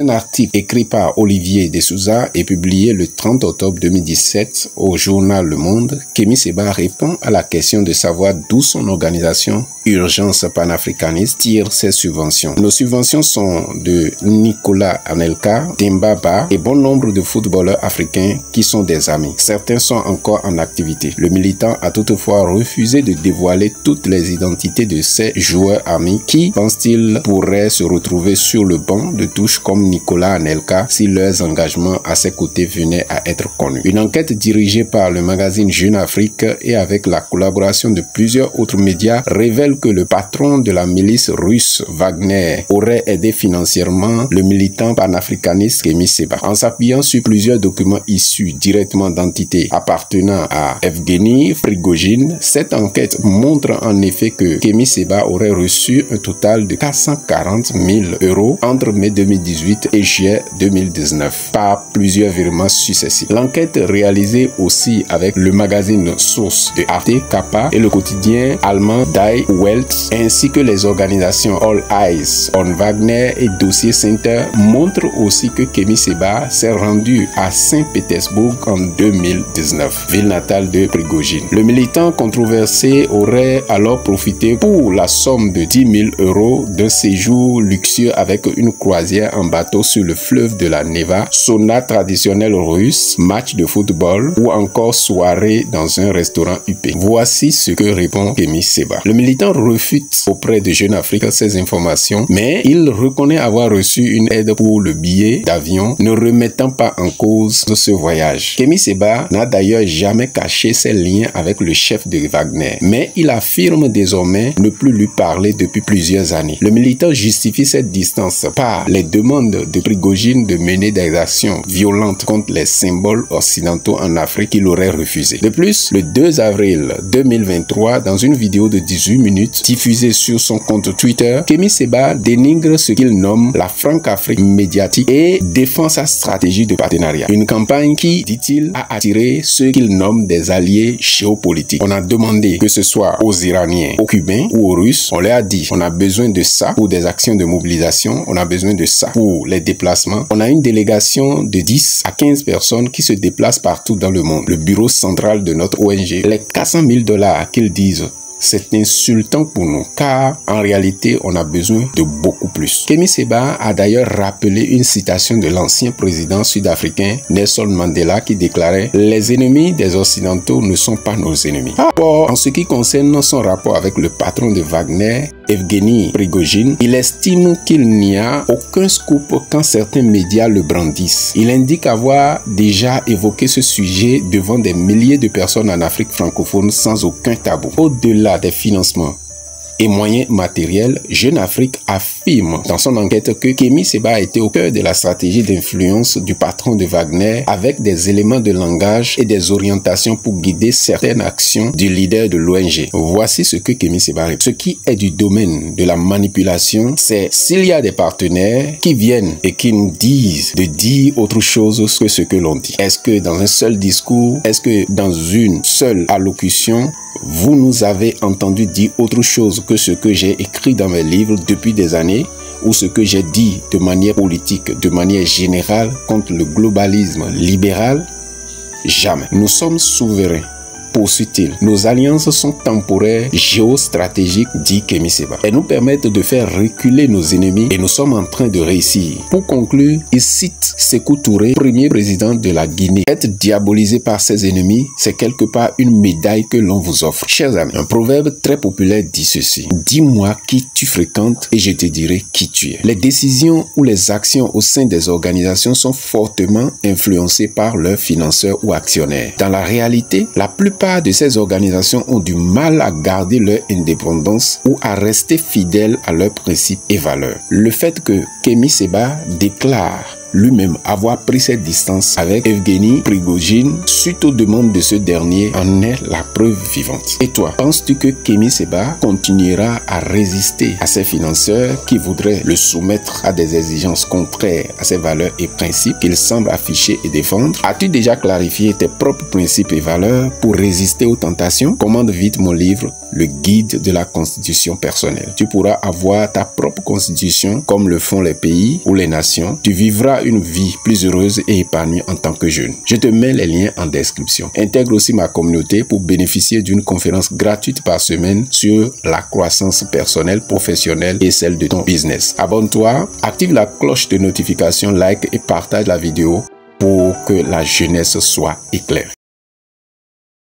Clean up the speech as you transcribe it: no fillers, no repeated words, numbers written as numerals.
Un article écrit par Olivier De Souza et publié le 30 octobre 2017 au journal Le Monde, Kémy Séba répond à la question de savoir d'où son organisation Urgence panafricaniste tire ses subventions. Nos subventions sont de Nicolas Anelka, Demba Ba et bon nombre de footballeurs africains qui sont des amis. Certains sont encore en activité. Le militant a toutefois refusé de dévoiler toutes les identités de ses joueurs amis qui, pense-t-il, pourraient se retrouver sur le banc de touche comme Nicolas Anelka si leurs engagements à ses côtés venaient à être connus. Une enquête dirigée par le magazine Jeune Afrique et avec la collaboration de plusieurs autres médias révèle que le patron de la milice russe Wagner aurait aidé financièrement le militant panafricaniste Kémy Séba. En s'appuyant sur plusieurs documents issus directement d'entités appartenant à Evgeny Prigojine, cette enquête montre en effet que Kémy Séba aurait reçu un total de 440 000 € entre mai 2018 et juillet 2019 par plusieurs virements successifs. L'enquête réalisée aussi avec le magazine Source de Arte Kappa et le quotidien allemand Die Welt ainsi que les organisations All Eyes on Wagner et Dossier Center montrent aussi que Kémy Séba s'est rendu à Saint-Pétersbourg en 2019, ville natale de Prigojine. Le militant controversé aurait alors profité pour la somme de 10 000 € d'un séjour luxueux avec une croisière en bateau sur le fleuve de la Neva, sauna traditionnel russe, match de football ou encore soirée dans un restaurant huppé. Voici ce que répond Kémy Séba. Le militant refute auprès de Jeune Afrique ces informations, mais il reconnaît avoir reçu une aide pour le billet d'avion, ne remettant pas en cause ce voyage. Kémy Séba n'a d'ailleurs jamais caché ses liens avec le chef de Wagner, mais il affirme désormais ne plus lui parler depuis plusieurs années. Le militant justifie cette distance par les demandes de Prigojine de mener des actions violentes contre les symboles occidentaux en Afrique qu'il aurait refusé. De plus, le 2 avril 2023, dans une vidéo de 18 minutes diffusée sur son compte Twitter, Kémy Séba dénigre ce qu'il nomme la Franc-Afrique médiatique et défend sa stratégie de partenariat. Une campagne qui, dit-il, a attiré ceux qu'il nomme des alliés géopolitiques. On a demandé que ce soit aux Iraniens, aux Cubains ou aux Russes, on leur a dit on a besoin de ça pour des actions de mobilisation, on a besoin de ça pour les déplacements. On a une délégation de 10 à 15 personnes qui se déplacent partout dans le monde. Le bureau central de notre ONG, les 400 000 $ qu'ils disent, c'est insultant pour nous, car en réalité, on a besoin de beaucoup plus. Kémy Séba a d'ailleurs rappelé une citation de l'ancien président sud-africain Nelson Mandela qui déclarait « Les ennemis des Occidentaux ne sont pas nos ennemis ». Or, en ce qui concerne son rapport avec le patron de Wagner, Evgeny Prigojine, il estime qu'il n'y a aucun scoop quand certains médias le brandissent. Il indique avoir déjà évoqué ce sujet devant des milliers de personnes en Afrique francophone sans aucun tabou. Au-delà des financements et moyens matériels, Jeune Afrique affirme dans son enquête que Kémy Séba a été au cœur de la stratégie d'influence du patron de Wagner avec des éléments de langage et des orientations pour guider certaines actions du leader de l'ONG. Voici ce que Kémy Séba répond. Ce qui est du domaine de la manipulation, c'est s'il y a des partenaires qui viennent et qui nous disent de dire autre chose que ce que l'on dit. Est-ce que dans un seul discours, est-ce que dans une seule allocution, vous nous avez entendu dire autre chose que ce que j'ai écrit dans mes livres depuis des années ou ce que j'ai dit de manière politique, de manière générale contre le globalisme libéral? Jamais. Nous sommes souverains. Poursuit-il. Nos alliances sont temporaires, géostratégiques, dit Kémy Séba. Elles nous permettent de faire reculer nos ennemis et nous sommes en train de réussir. Pour conclure, il cite Sékou Touré, premier président de la Guinée. Être diabolisé par ses ennemis, c'est quelque part une médaille que l'on vous offre. Chers amis, un proverbe très populaire dit ceci. Dis-moi qui tu fréquentes et je te dirai qui tu es. Les décisions ou les actions au sein des organisations sont fortement influencées par leurs financeurs ou actionnaires. Dans la réalité, la plupart de ces organisations ont du mal à garder leur indépendance ou à rester fidèles à leurs principes et valeurs. Le fait que Kémy Séba déclare lui-même avoir pris ses distances avec Evgeny Prigojine suite aux demandes de ce dernier en est la preuve vivante. Et toi, penses-tu que Kémy Séba continuera à résister à ses financeurs qui voudraient le soumettre à des exigences contraires à ses valeurs et principes qu'il semble afficher et défendre? As-tu déjà clarifié tes propres principes et valeurs pour résister aux tentations? Commande vite mon livre, le guide de la constitution personnelle. Tu pourras avoir ta propre constitution comme le font les pays ou les nations. Tu vivras une vie plus heureuse et épanouie en tant que jeune. Je te mets les liens en description. Intègre aussi ma communauté pour bénéficier d'une conférence gratuite par semaine sur la croissance personnelle, professionnelle et celle de ton business. Abonne-toi, active la cloche de notification, like et partage la vidéo pour que la jeunesse soit éclairée.